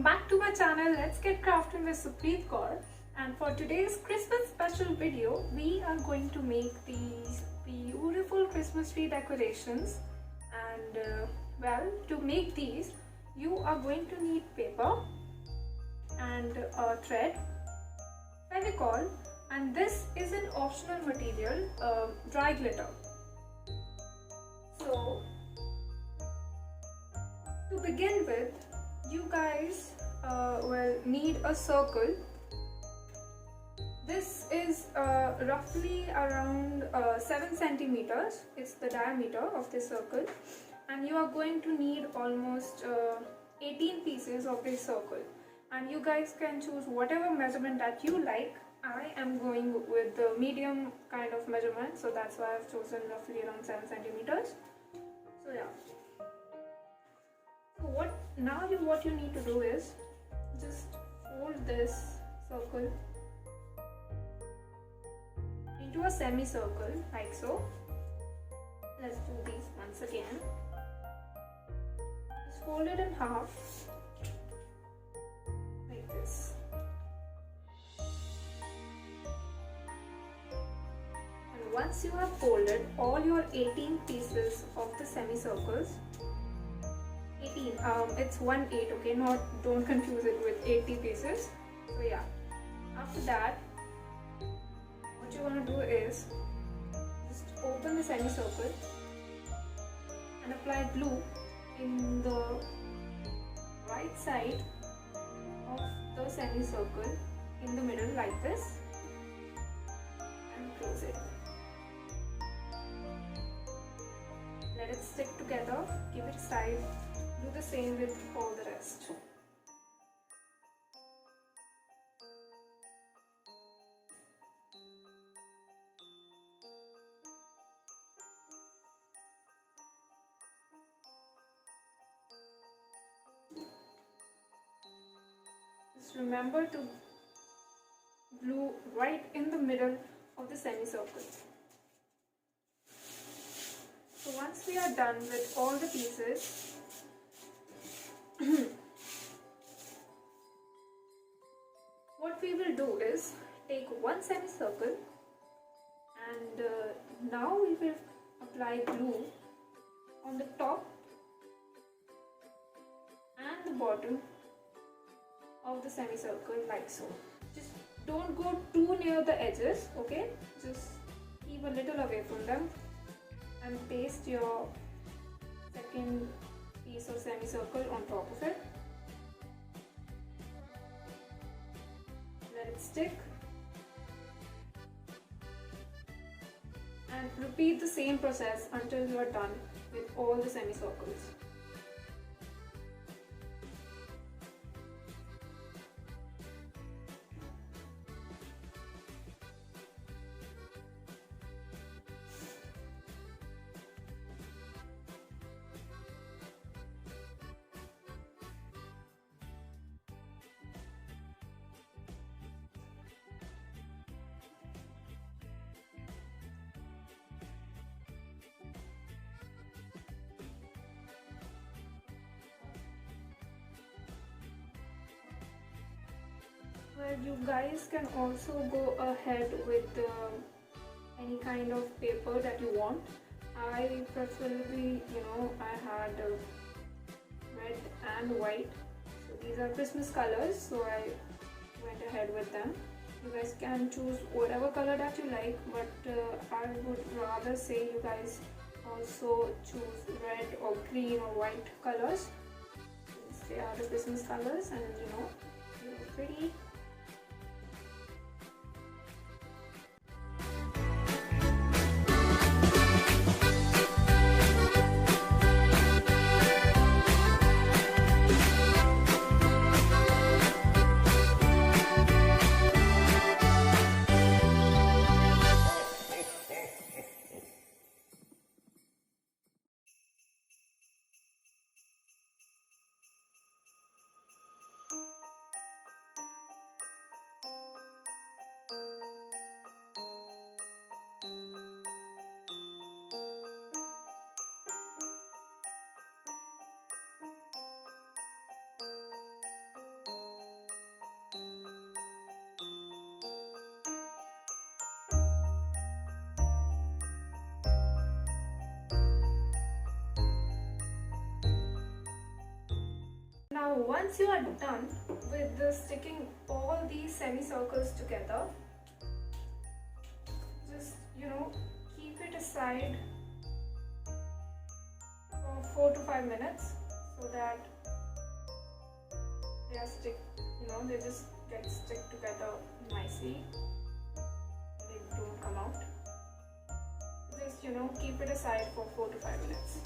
welcome back to my channel. Let's get crafting with Fevicol. And for today's Christmas special video, we are going to make these beautiful Christmas tree decorations. And well, to make these, you are going to need paper and a thread, Fevicol, and this is an optional material, dry glitter. So to begin with, you guys will need a circle. This is roughly around 7 centimeters. It's the diameter of this circle, and you are going to need almost 18 pieces of this circle, and you guys can choose whatever measurement that you like. I am going with the medium kind of measurement, so that's why I've chosen roughly around 7 centimeters. So yeah. So what you need to do is just fold this circle into a semicircle like so. Let's do these once again. Just fold it in half like this. And once you have folded all your 18 pieces of the semicircles, 18, it's 1/8, okay, don't confuse it with 80 pieces. So yeah, after that, what you want to do is just open the semicircle and apply glue in the right side of the semicircle in the middle like this, and close it. Let it stick together, give it side. Do the same with all the rest. Just remember to glue right in the middle of the semicircle. So once we are done with all the pieces, what we will do is take one semicircle, and now we will apply glue on the top and the bottom of the semicircle like so. Just don't go too near the edges, okay? Just keep a little away from them, and paste your second piece of semicircle on top of it. Let it stick, and repeat the same process until you are done with all the semicircles. Well, you guys can also go ahead with any kind of paper that you want. I preferably, I had red and white. So these are Christmas colors, so I went ahead with them. You guys can choose whatever color that you like, but I would rather say you guys also choose red or green or white colors. They are the Christmas colors, and they look pretty. once you are done with sticking all these semicircles together, just keep it aside for 4 to 5 minutes so that they are they just get stick together nicely. They don't come out. Just keep it aside for 4 to 5 minutes.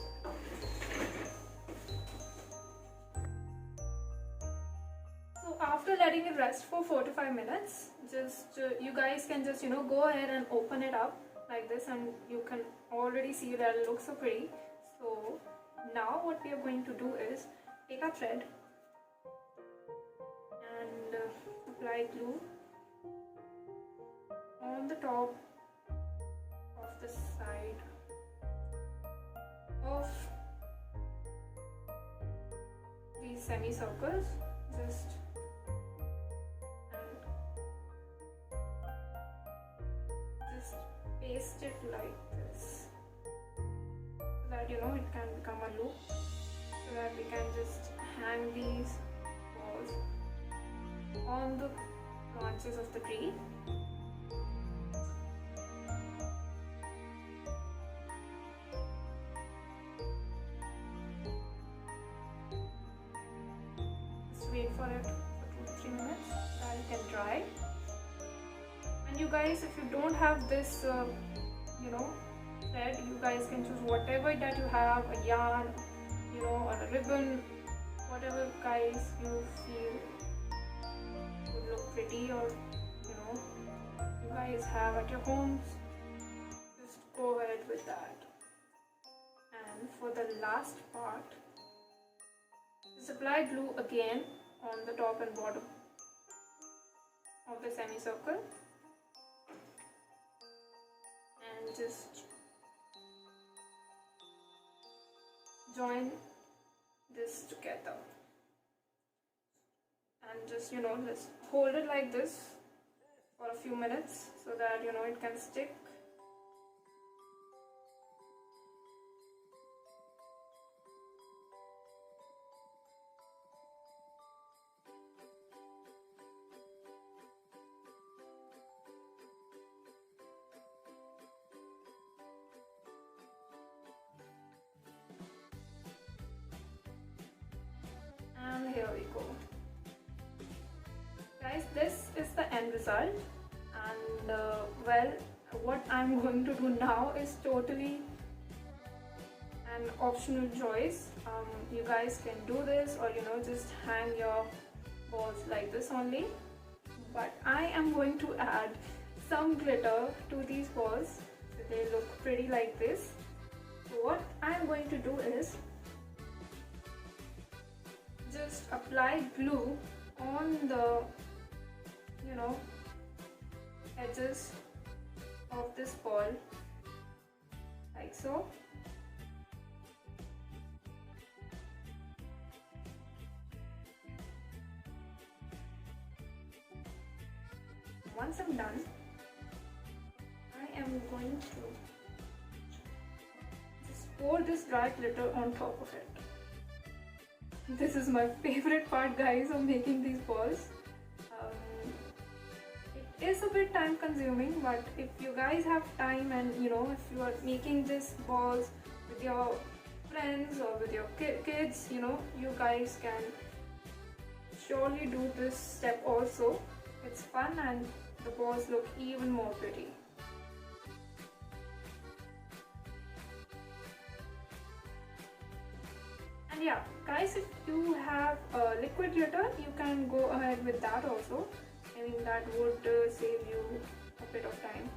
So after letting it rest for 4 to 5 minutes, just you guys can just go ahead and open it up like this, and you can already see that it looks so pretty. So now what we are going to do is take a thread and apply glue on the top of the side of these semicircles, just paste it like this so that it can become a loop, so that we can just hang these balls on the branches of the tree. Just wait for it for 2 to 3 minutes so that it can dry. And you guys, if you don't have this thread, you guys can choose whatever that you have, a yarn, or a ribbon, whatever guys you feel would look pretty, or you guys have at your homes. Just go ahead with that. And for the last part, just apply glue again on the top and bottom of the semicircle, and just join this together, and just just hold it like this for a few minutes so that it can stick. And here we go, guys. This is the end result, and well, what I'm going to do now is totally an optional choice. You guys can do this, or just hang your balls like this only, but I am going to add some glitter to these balls so they look pretty like this. So what I'm going to do is just apply glue on the edges of this ball like so. Once I'm done, I am going to just pour this dry glitter on top of it. This is my favorite part, guys, of making these balls. It is a bit time consuming, but if you guys have time, and if you are making these balls with your friends or with your kids, you guys can surely do this step also. It's fun and the balls look even more pretty. And yeah, guys, if you have liquid glitter, you can go ahead with that also. I mean, that would save you a bit of time.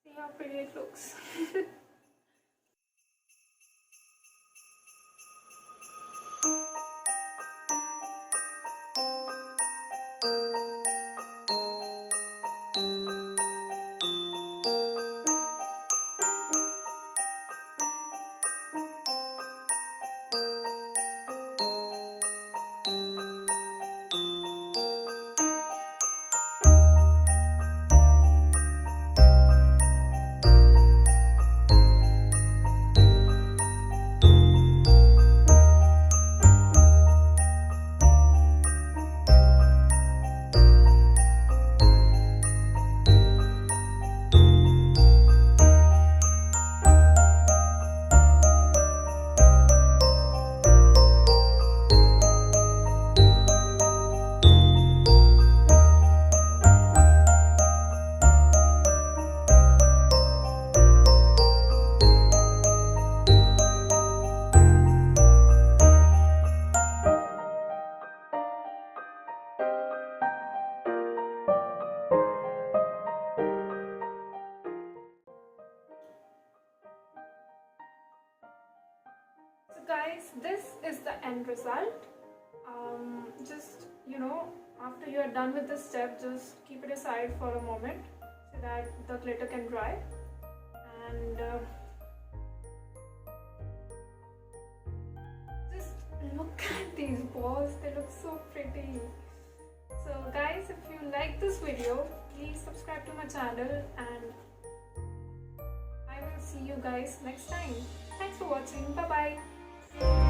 See how pretty it looks. guys, this is the end result. Just, after you are done with this step, just keep it aside for a moment so that the glitter can dry. And just look at these balls, they look so pretty. So guys, if you like this video, please subscribe to my channel, and I will see you guys next time. Thanks for watching. Bye bye.